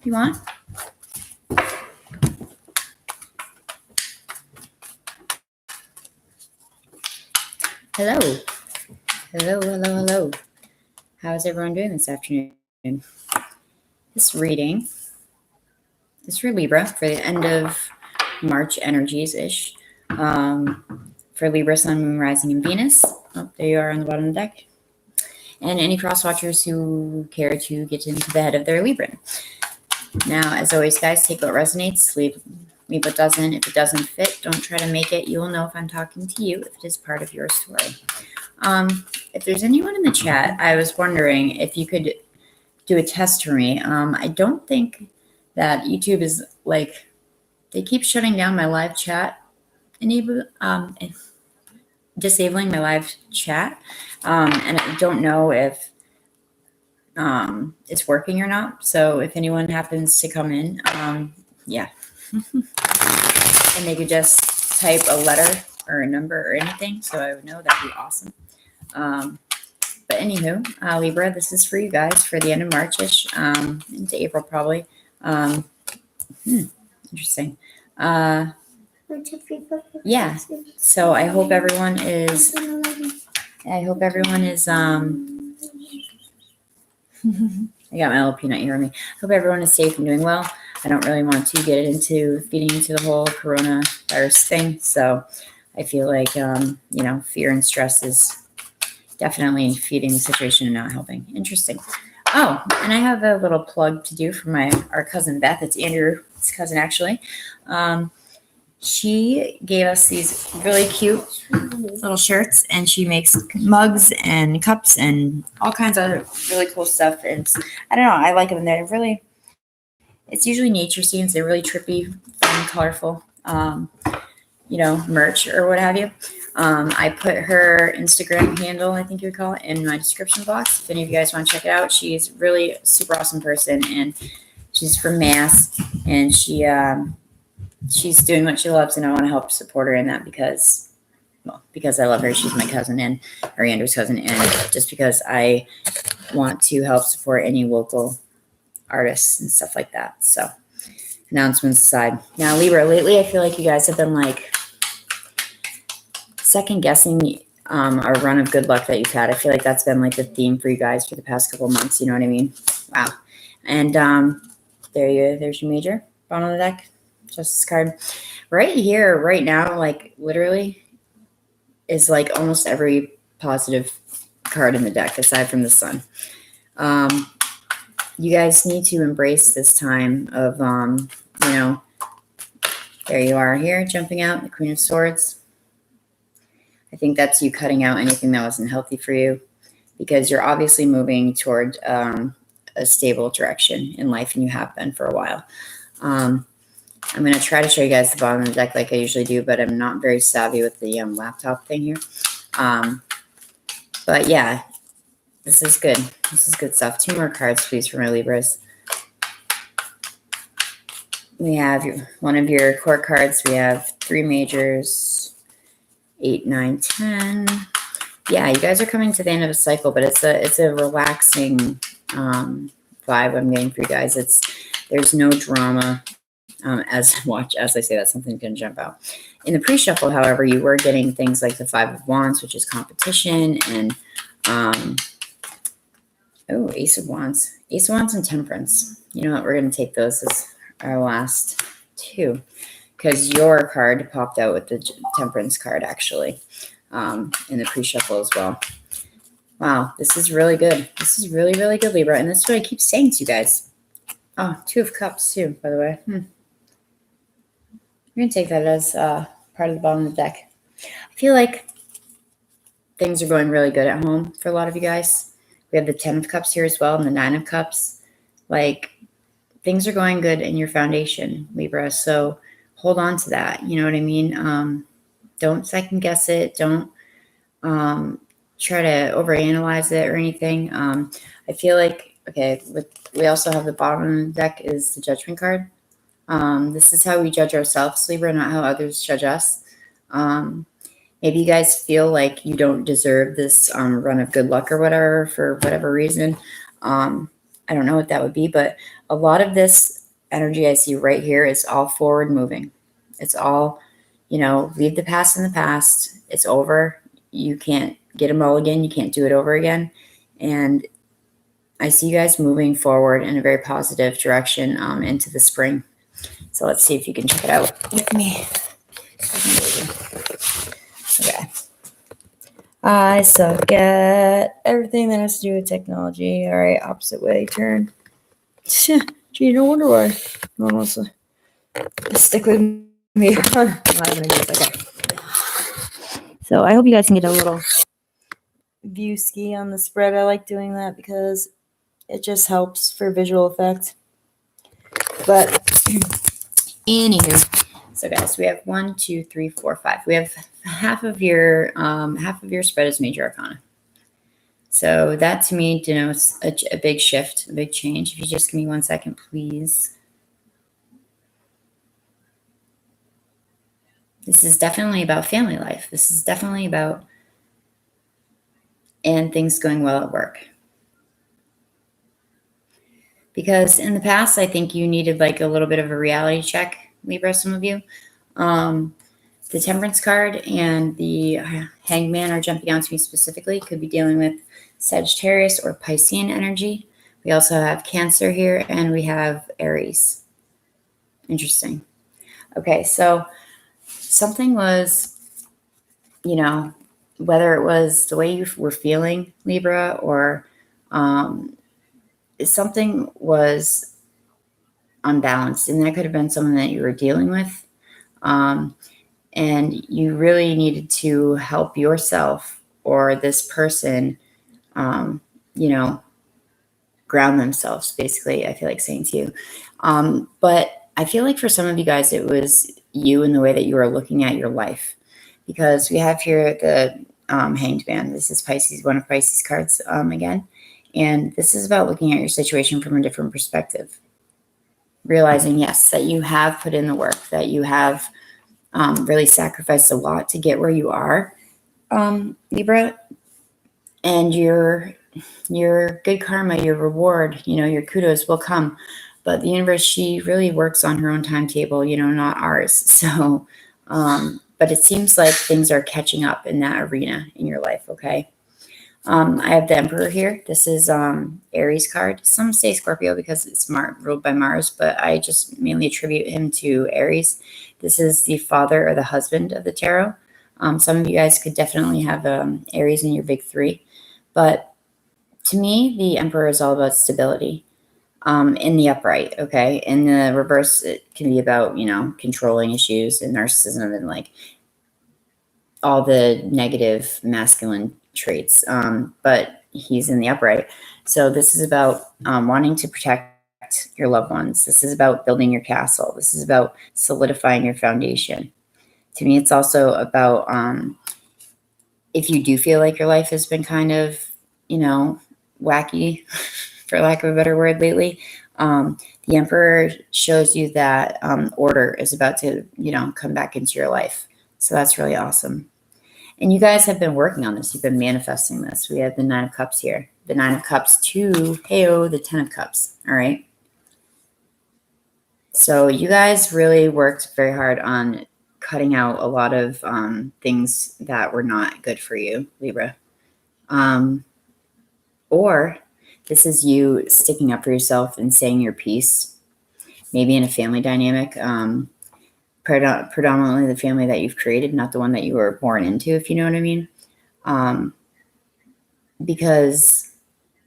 you want? Hello. Hello, hello, hello. How's everyone doing this afternoon? This reading is for Libra for the end of March energies-ish. For Libra, Sun, Moon, Rising, and Venus. Oh, there you are on the bottom of the deck. And any cross-watchers who care to get into the head of their Libra. Now, as always, guys, take what resonates, leave what doesn't. If it doesn't fit, don't try to make it. You will know if I'm talking to you, if it is part of your story. If there's anyone in the chat, I was wondering if you could do a test for me. I don't think that YouTube is like, they keep shutting down my live chat, disabling my live chat. And I don't know if it's working or not. So if anyone happens to come in, yeah. And they could just type a letter or a number or anything, so I would know. That'd be awesome. But anywho, Libra, this is for you guys for the end of March-ish, into April probably. Interesting. Yeah. So I hope everyone is. I got my little peanut here on me. Hope everyone is safe and doing well. I don't really want to get into feeding into the whole coronavirus thing. So I feel like, fear and stress is definitely feeding the situation and not helping. Interesting. Oh, and I have a little plug to do for our cousin Beth. It's Andrew's cousin, actually. She gave us these really cute little shirts, and she makes mugs and cups and all kinds of really cool stuff. And I don't know, I like them. They're really, it's usually nature scenes. They're really trippy, fun, colorful, merch or what have you. I put her Instagram handle, I think you would call it, in my description box. If any of you guys want to check it out, she's really a super awesome person, and she's from Mass, and she's doing what she loves, and I want to help support her in that because I love her. She's my cousin and Andrew's cousin, and just because I want to help support any local artists and stuff like that. So, announcements aside. Now, Libra, lately I feel like you guys have been like second guessing a run of good luck that you've had. I feel like that's been like the theme for you guys for the past couple of months. You know what I mean? Wow. And there's your major. Bottom of the deck. Justice card. Right here, right now, like literally is like almost every positive card in the deck aside from the Sun. You guys need to embrace this time of, there you are here, jumping out, the Queen of Swords. I think that's you cutting out anything that wasn't healthy for you, because you're obviously moving toward a stable direction in life, and you have been for a while. I'm going to try to show you guys the bottom of the deck like I usually do, but I'm not very savvy with the laptop thing here. But yeah, this is good. This is good stuff. 2 more cards, please, for my Libras. We have one of your court cards. We have 3 majors, 8, 9, 10. Yeah, you guys are coming to the end of a cycle, but it's a relaxing vibe I'm getting for you guys. There's no drama. As I say that, something's going to jump out. In the pre-shuffle, however, you were getting things like the 5 of Wands, which is competition, and Ace of Wands. Ace of Wands and Temperance. You know what? We're going to take those as our last 2, because your card popped out with the Temperance card, actually, in the pre-shuffle as well. Wow, this is really good. This is really, really good, Libra, and this is what I keep saying to you guys. Oh, 2 of Cups, too, by the way. We're going to take that as part of the bottom of the deck. I feel like things are going really good at home for a lot of you guys. We have the 10 of Cups here as well, and the 9 of Cups. Like, things are going good in your foundation, Libra. So hold on to that. You know what I mean? Don't second guess it. Don't try to overanalyze it or anything. I feel like, okay, we also have the bottom of the deck is the Judgment card. This is how we judge ourselves, Libra, not how others judge us. Maybe you guys feel like you don't deserve this run of good luck or whatever for whatever reason. I don't know what that would be, but a lot of this energy I see right here is all forward moving. It's all, leave the past in the past. It's over. You can't get a mulligan. You can't do it over again. And I see you guys moving forward in a very positive direction into the spring. So let's see if you can check it out with me. Okay. I suck at everything that has to do with technology. All right, opposite way, turn. Gee, no wonder why no one wants to stick with me. Okay. So I hope you guys can get a little view ski on the spread. I like doing that because it just helps for visual effect. But anywho, so guys, we have 1, 2, 3, 4, 5. We have half of your spread is major arcana. So that to me denotes a big shift, a big change. If you just give me 1 second, please. This is definitely about family life. This is definitely about and things going well at work. Because in the past, I think you needed like a little bit of a reality check, Libra, some of you. The Temperance card and the Hangman are jumping out to me specifically. Could be dealing with Sagittarius or Piscean energy. We also have Cancer here, and we have Aries. Interesting. Okay, so something was, whether it was the way you were feeling, Libra, or something was unbalanced, and that could have been someone that you were dealing with. And you really needed to help yourself or this person, ground themselves, basically, I feel like saying to you. But I feel like for some of you guys, it was you and the way that you were looking at your life. Because we have here the Hanged Man. This is Pisces, one of Pisces cards again. And this is about looking at your situation from a different perspective. Realizing, yes, that you have put in the work, that you have really sacrificed a lot to get where you are, Libra. And your good karma, your reward, your kudos will come. But the universe, she really works on her own timetable, not ours. So, but it seems like things are catching up in that arena in your life, okay? I have the Emperor here. This is Aries card. Some say Scorpio because it's ruled by Mars, but I just mainly attribute him to Aries. This is the father or the husband of the tarot. Some of you guys could definitely have Aries in your big three. But to me, the Emperor is all about stability in the upright, okay? In the reverse, it can be about, controlling issues and narcissism and like all the negative masculine traits. But he's in the upright. So this is about wanting to protect your loved ones. This is about building your castle. This is about solidifying your foundation. To me, it's also about if you do feel like your life has been kind of, wacky, for lack of a better word, lately, the Emperor shows you that order is about to, come back into your life. So that's really awesome. And you guys have been working on this. You've been manifesting this. We have the 9 of Cups here. The 9 of Cups to, the 10 of Cups. All right. So you guys really worked very hard on cutting out a lot of things that were not good for you, Libra. Or this is you sticking up for yourself and saying your piece, maybe in a family dynamic, predominantly the family that you've created, not the one that you were born into, if you know what I mean. Because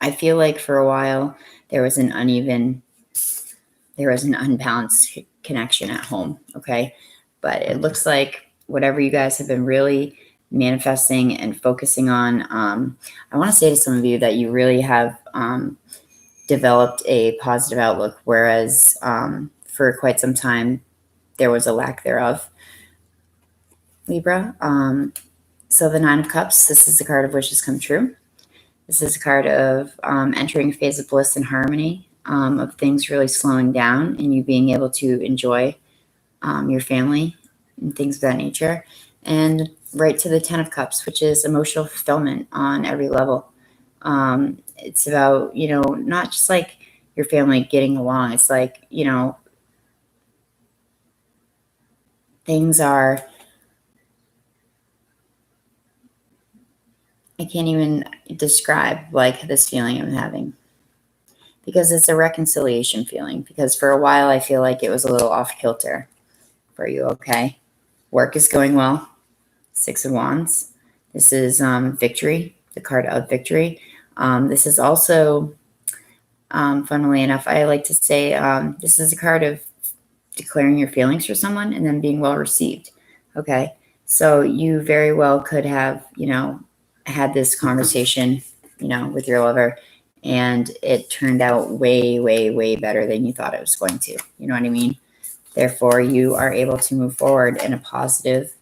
I feel like for a while there was an unbalanced connection at home, okay? But it looks like whatever you guys have been really manifesting and focusing on, I want to say to some of you that you really have developed a positive outlook, whereas for quite some time there was a lack thereof, Libra. So the 9 of Cups, this is the card of wishes come true. This is a card of entering a phase of bliss and harmony, of things really slowing down and you being able to enjoy your family and things of that nature. And right to the 10 of Cups, which is emotional fulfillment on every level. It's about, not just like your family getting along. It's like, you know, things are, I can't even describe like this feeling I'm having, because it's a reconciliation feeling, because for a while I feel like it was a little off kilter for you. Okay. Work is going well. 6 of Wands. This is victory, the card of victory. This is also, funnily enough, I like to say this is a card of declaring your feelings for someone and then being well received. Okay. So you very well could have, you know, had this conversation, you know, with your lover, and it turned out way, way, way better than you thought it was going to. You know what I mean? Therefore, you are able to move forward in a positive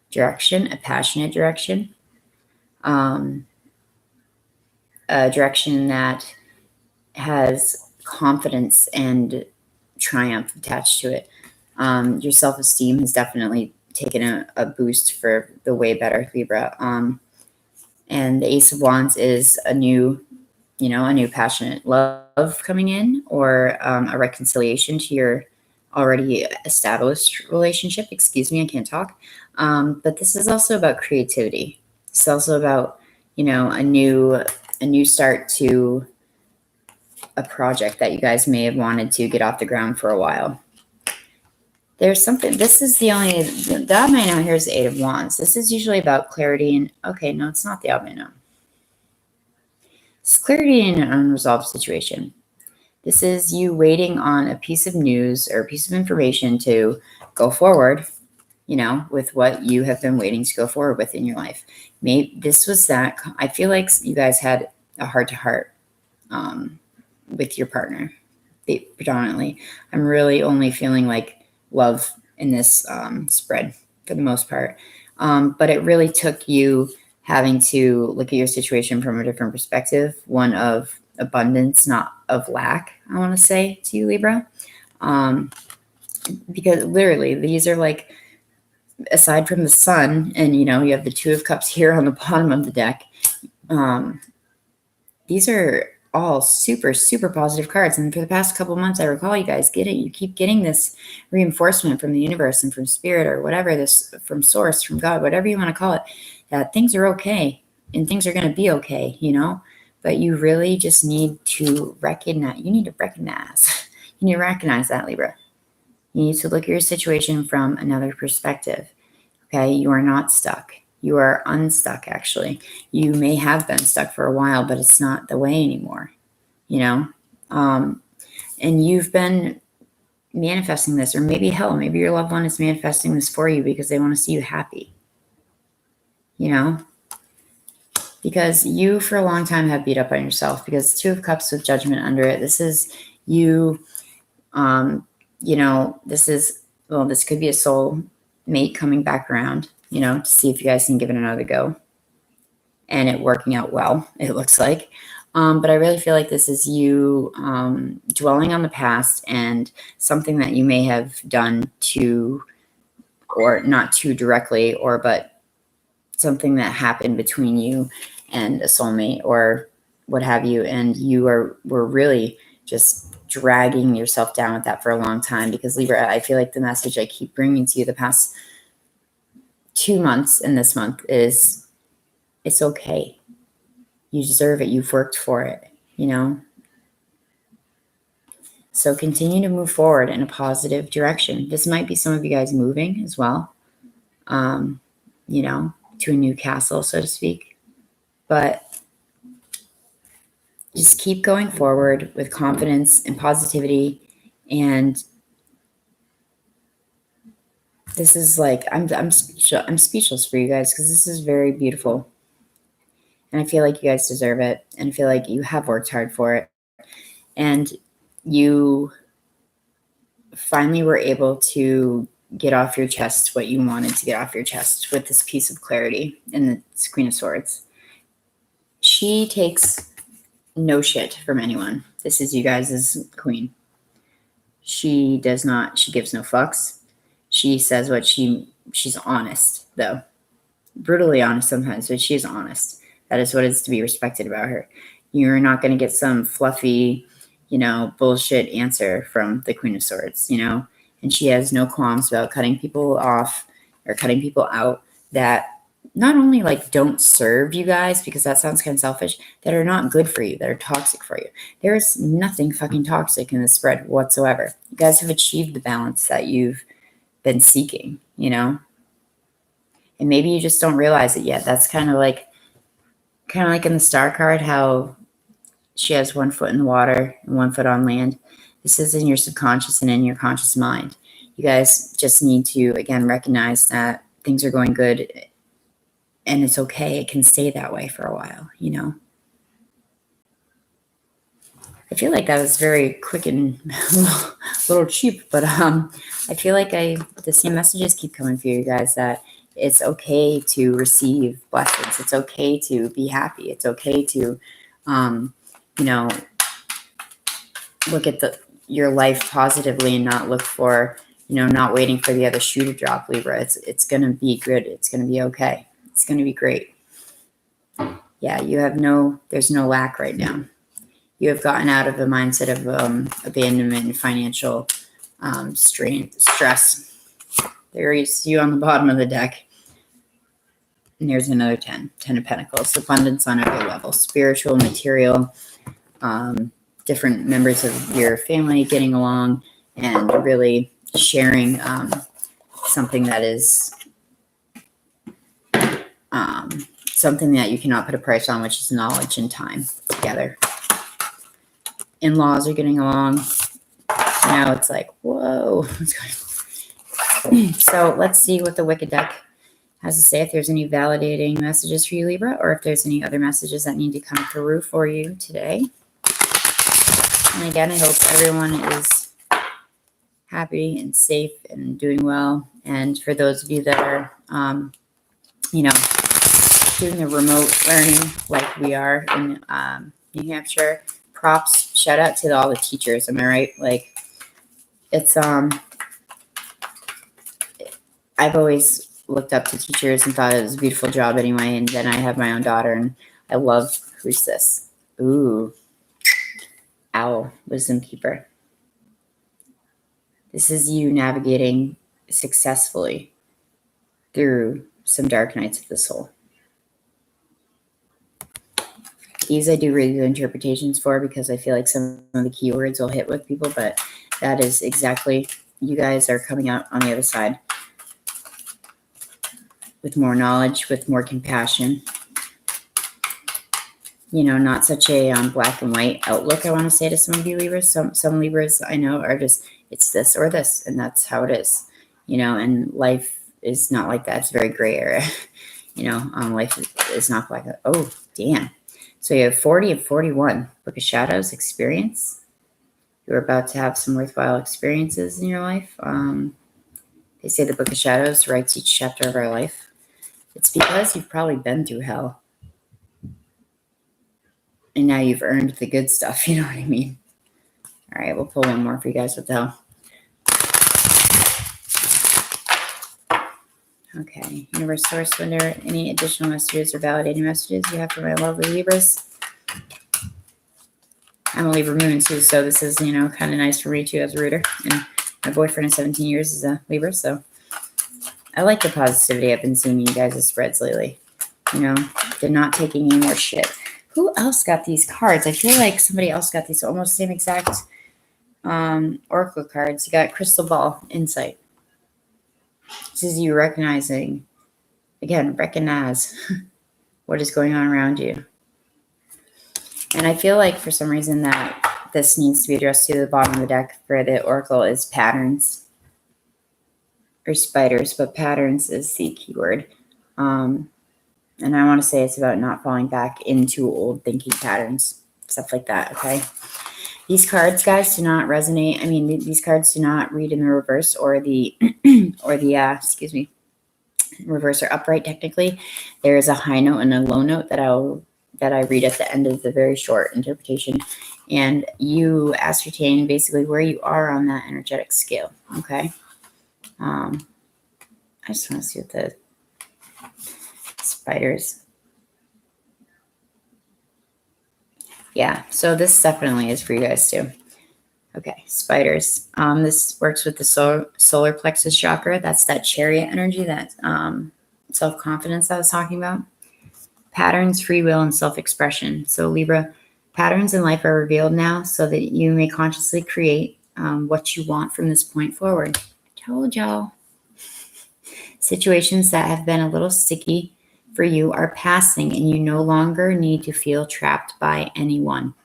direction, a passionate direction, a direction that has confidence and triumph attached to it. Your self-esteem has definitely taken a boost for the way better, Libra. And the Ace of Wands is a new, you know, a new passionate love coming in, or a reconciliation to your already established relationship. Excuse me, I can't talk. But this is also about creativity. It's also about, you know, a new start to a project that you guys may have wanted to get off the ground for a while. There's something, this is the only, the odd man out here is the Eight of Wands. This is usually about clarity and, okay, no, it's not the odd man out. It's clarity in an unresolved situation. This is you waiting on a piece of news or a piece of information to go forward, you know, with what you have been waiting to go forward with in your life. Maybe this was that. I feel like you guys had a heart-to-heart with your partner, predominantly. I'm really only feeling like love in this spread for the most part. But it really took you having to look at your situation from a different perspective, one of abundance, not of lack, I want to say to you, Libra. Because literally these are like, aside from the sun, and you know, you have the Two of Cups here on the bottom of the deck. These are all super, super positive cards. And for the past couple months, I recall you guys you keep getting this reinforcement from the universe and from spirit or whatever, this from source, from God, whatever you want to call it, that things are okay and things are going to be okay, you know, but you really just need to recognize, you need to recognize that, Libra. You need to look at your situation from another perspective. Okay. You are not stuck. You are unstuck, actually. You may have been stuck for a while, but it's not the way anymore, you know? And you've been manifesting this, or maybe maybe your loved one is manifesting this for you because they want to see you happy, you know? Because you, for a long time, have beat up on yourself, because Two of Cups with Judgment under it. This is you, you know, this is, well, this could be a soul mate coming back around, you know, to see if you guys can give it another go, and it working out well, it looks like. But I really feel like this is you dwelling on the past and something that you may have done to, or not too directly, or but something that happened between you and a soulmate or what have you, and you were really just dragging yourself down with that for a long time. Because Libra, I feel like the message I keep bringing to you the past 2 months and this month is, it's okay. You deserve it. You've worked for it, you know? So continue to move forward in a positive direction. This might be some of you guys moving as well, you know, to a new castle, so to speak. But just keep going forward with confidence and positivity. And this is like, I'm speechless for you guys, because this is very beautiful. And I feel like you guys deserve it. And I feel like you have worked hard for it. And you finally were able to get off your chest what you wanted to get off your chest with this piece of clarity and the Queen of Swords. She takes no shit from anyone. This is you guys' queen. She gives no fucks. She says what she's honest, though. Brutally honest sometimes, but she is honest. That is what is to be respected about her. You're not going to get some fluffy, bullshit answer from the Queen of Swords, and she has no qualms about cutting people off or cutting people out that not only like don't serve you guys, because that sounds kind of selfish, that are not good for you, that are toxic for you. There's nothing fucking toxic in the spread whatsoever. You guys have achieved the balance that you've been seeking, and maybe you just don't realize it yet. That's kind of like in the star card, how she has 1 foot in the water and 1 foot on land. This is in your subconscious and in your conscious mind. You guys just need to, again, recognize that things are going good and it's okay. It can stay that way for a while, I feel like that was very quick and a little cheap, but I feel like the same messages keep coming for you guys, that it's okay to receive blessings. It's okay to be happy. It's okay to, look at your life positively and not look for, not waiting for the other shoe to drop, Libra. It's going to be good. It's going to be okay. It's going to be great. Yeah, there's no lack right now. You have gotten out of the mindset of abandonment and financial stress. There is you on the bottom of the deck. And there's another 10 of Pentacles. Abundance on every level. Spiritual, material, different members of your family getting along and really sharing something that is something that you cannot put a price on, which is knowledge and time together. In-laws are getting along. Now it's like, whoa, what's going on? So let's see what the Wicked deck has to say, if there's any validating messages for you, Libra, or if there's any other messages that need to come through for you today. And again, I hope everyone is happy and safe and doing well. And for those of you that are, doing the remote learning like we are in New Hampshire, props, shout out to all the teachers. Am I right? Like, it's, I've always looked up to teachers and thought it was a beautiful job anyway. And then I have my own daughter and I love, who's this? Ooh, Owl, Wisdom Keeper. This is you navigating successfully through some dark nights of the soul. These I do really good interpretations for because I feel like some of the keywords will hit with people, but that is exactly, you guys are coming out on the other side with more knowledge, with more compassion. Not such a black and white outlook, I want to say to some of you Libras. Some Libras I know are just, it's this or this, and that's how it is, and life is not like that. It's very gray area, life is not black. Oh, damn. So you have 40 and 41. Book of Shadows, experience. You're about to have some worthwhile experiences in your life. They say the Book of Shadows writes each chapter of our life. It's because you've probably been through hell. And now you've earned the good stuff, you know what I mean? All right, we'll pull one more for you guys. What the hell? Okay, Universe Source Window, any additional messages or validating messages you have for my lovely Libras? I'm a Libra moon too, so this is, kind of nice for me too as a reader. And my boyfriend of 17 years is a Libra, so I like the positivity I've been seeing in you guys' spreads lately. They're not taking any more shit. Who else got these cards? I feel like somebody else got these almost same exact oracle cards. You got Crystal Ball, Insight. This is you recognizing, again, recognize what is going on around you. And I feel like for some reason that this needs to be addressed to the bottom of the deck for the oracle is patterns or spiders, but patterns is the keyword. And I want to say it's about not falling back into old thinking patterns, stuff like that, okay? These cards, guys, do not resonate. I mean, these cards do not read in the reverse or the, reverse or upright technically. There is a high note and a low note that I read at the end of the very short interpretation. And you ascertain basically where you are on that energetic scale, okay? I just want to see what the spiders. Yeah, so this definitely is for you guys too. Okay, spiders. This works with the solar plexus chakra. That's that chariot energy, that self-confidence I was talking about. Patterns, free will, and self-expression. So Libra, patterns in life are revealed now so that you may consciously create what you want from this point forward. I told y'all. Situations that have been a little sticky for you are passing, and you no longer need to feel trapped by anyone.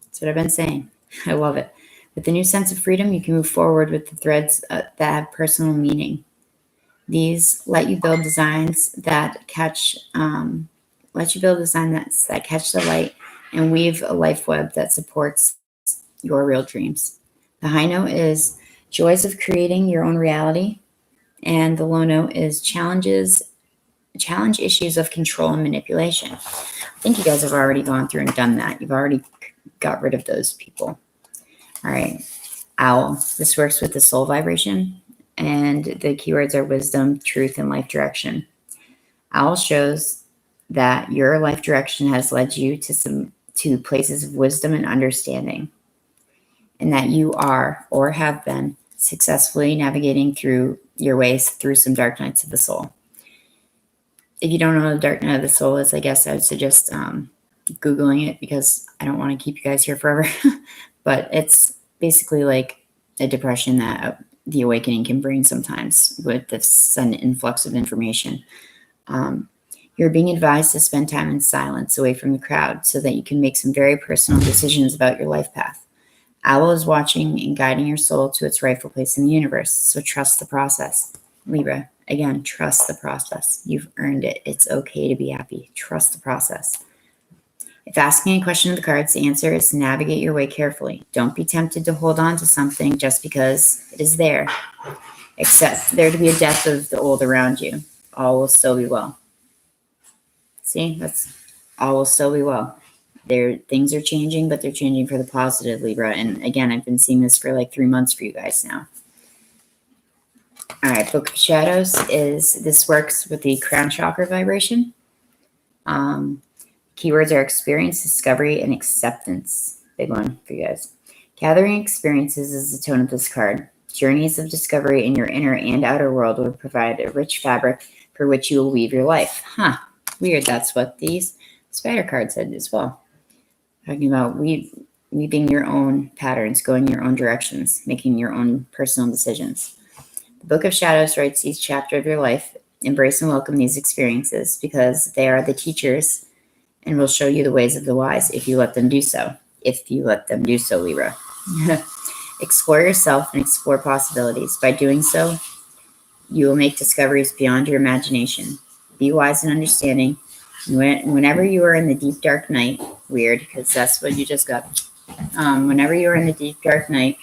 That's what I've been saying. I love it. With the new sense of freedom, you can move forward with the threads that have personal meaning. These let you build designs that catch the light and weave a life web that supports your real dreams. The high note is joys of creating your own reality, and the low note is challenge issues of control and manipulation. I think you guys have already gone through and done that. You've already got rid of those people. All right. Owl. This works with the soul vibration, and the keywords are wisdom, truth, and life direction. Owl shows that your life direction has led you to places of wisdom and understanding, and that you are or have been successfully navigating through your ways through some dark nights of the soul. If you don't know what the dark night of the soul is, I guess I would suggest Googling it, because I don't want to keep you guys here forever. But it's basically like a depression that the awakening can bring sometimes with the sudden influx of information. You're being advised to spend time in silence away from the crowd so that you can make some very personal decisions about your life path. Owl is watching and guiding your soul to its rightful place in the universe, so trust the process. Libra, again, trust the process. You've earned it. It's okay to be happy. Trust the process. If asking a question of the cards, the answer is to navigate your way carefully. Don't be tempted to hold on to something just because it is there. Accept there to be a death of the old around you. All will still be well. See, that's all will still be well. Things are changing, but they're changing for the positive, Libra. And again, I've been seeing this for like 3 months for you guys now. All right, Book of Shadows this works with the crown chakra vibration. Keywords are experience, discovery, and acceptance. Big one for you guys. Gathering experiences is the tone of this card. Journeys of discovery in your inner and outer world will provide a rich fabric for which you will weave your life. Huh. Weird. That's what these spider cards said as well. Talking about weaving your own patterns, going your own directions, making your own personal decisions. The Book of Shadows writes each chapter of your life. Embrace and welcome these experiences, because they are the teachers and will show you the ways of the wise if you let them do so. If you let them do so, Libra. Explore yourself and explore possibilities. By doing so, you will make discoveries beyond your imagination. Be wise and understanding. Whenever you are in the deep, dark night, weird, because that's what you just got. Whenever you are in the deep, dark night,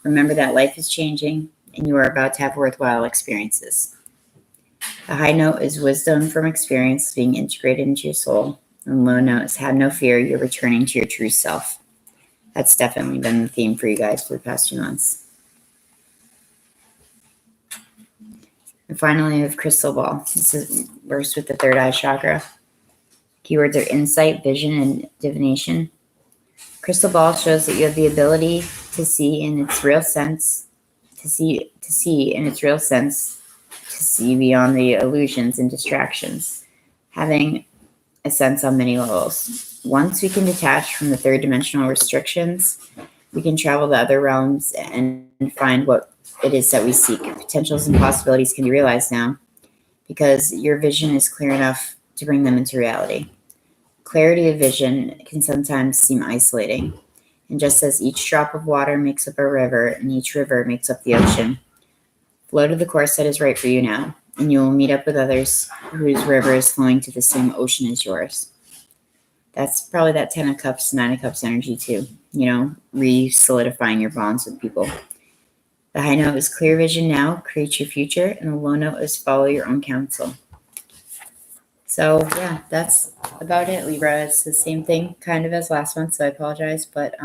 remember that life is changing and you are about to have worthwhile experiences. The high note is wisdom from experience being integrated into your soul. And low note is have no fear, you're returning to your true self. That's definitely been the theme for you guys for the past 2 months. And finally, we have crystal ball. This works with the third eye chakra. Keywords are insight, vision, and divination. Crystal ball shows that you have the ability to see in its real sense, to see beyond the illusions and distractions, having a sense on many levels. Once we can detach from the third dimensional restrictions, we can travel to other realms and find what it is that we seek. Potentials and possibilities can be realized now because your vision is clear enough to bring them into reality. Clarity of vision can sometimes seem isolating. And just as each drop of water makes up a river and each river makes up the ocean, flow to the course that is right for you now, and you will meet up with others whose river is flowing to the same ocean as yours. That's probably that 10 of Cups, 9 of Cups energy too. Re-solidifying your bonds with people. The high note is clear vision now, create your future, and the low note is follow your own counsel. So yeah, that's about it, Libra. It's the same thing kind of as last month, so I apologize, but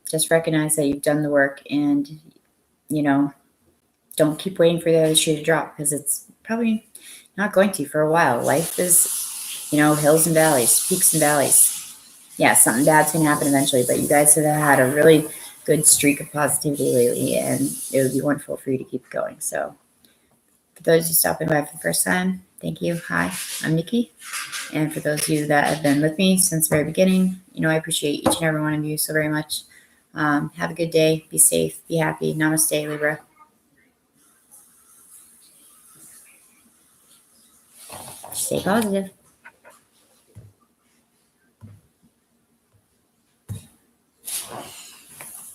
just recognize that you've done the work, and don't keep waiting for the other shoe to drop, because it's probably not going to for a while. Life is, hills and valleys, peaks and valleys. yeah, something bad's going to happen eventually, but you guys have had a really good streak of positivity lately, and it would be wonderful for you to keep going. So for those who stopping by for the first time, thank you. Hi, I'm Nikki. And for those of you that have been with me since the very beginning, I appreciate each and every one of you so very much. Have a good day. Be safe. Be happy. Namaste, Libra. Stay positive.